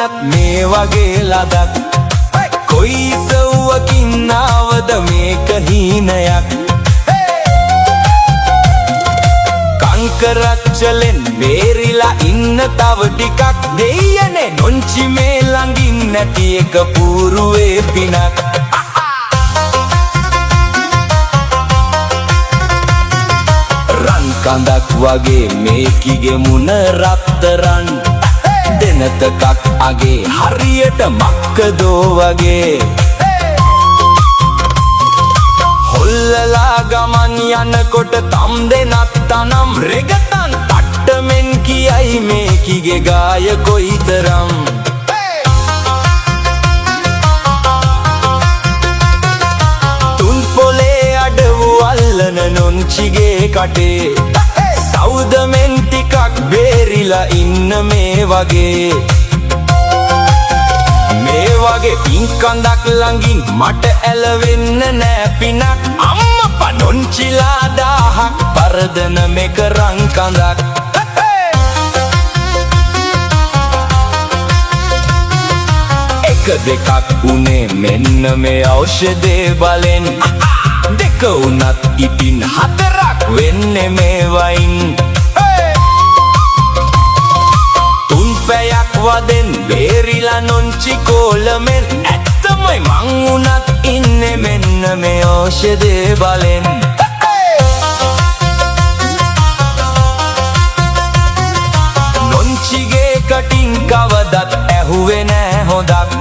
නැත් මේ වගේ ලදක් කොයි සව්වකින් ආවද මේක හීනයක් කංකරච්චලෙන් බේරිලා ඉන්න තව ටිකක් දෙයනේ නොංචි මේ ළඟින් නැති එක පූරුවේ පිනක් රන් කඳක් වගේ මේකිගේ මුණ රත්තරන් දෙනතකක් අගේ හරියට මක්කදෝ වගේ හොල්ලලා ගමන් යනකොට තම් දෙනත් තනම් රෙගතන් තට්ටමෙන් කියයි මේකිගේ ගාය කොයිතරම් තුන් පොලේ අඩවු අල්ලන නොංචිගේ කටේ සෞදමෙන් ටිකක් බේරිලා ඉන්න මේ වගේ පින්කඳක් ළඟින් මට ඇලවෙන්න නෑ පිනක් අම්මපා නොංචිලා 1000ක් පරදන මේක රන් කඳක් එක දෙකක් උනේ මෙන්න මේ ඖෂධේ බලෙන් දෙක උනත් ඉතින් 4ක් වෙන්නේ මේ වයින් පැයක් වදෙන් බේරිලා නොංචි කෝලමෙන් ඇත්තමයි මං උනත් ඉන්නේ මෙන්න මේ ඖෂධේ බලෙන් නොංචිගේ කටින් කවදත් ඇහුවේ නෑ හොදක්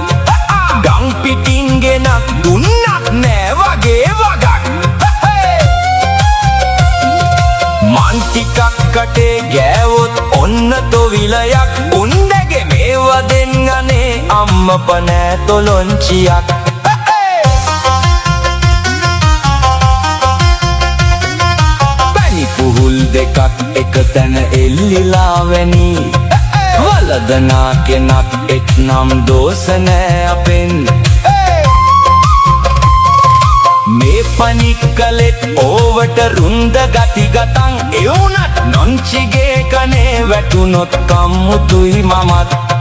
ගම් පිටින් ගෙනත් දුන්නත් නෑ වගේ වගක් මන් ටිකක් කටේ ගෑවොත් ඔන්න තොවිලයක් උන්දගේ මේවා දෙන්නනේ අම්මපා නෑ තොලොංචියක් පැණි පුහුල් දෙකක් එක තැන එල්ලිලා වැනි වලදනා කෙනක් එක්නම් දෝස නෑ අපෙන් මේ පනික්කලෙත් ඕවට රුන්ද ගති ගතන් එවුනත් නොංචිගේ කනේ වැටුනොත් කම්මුතුයි මමත්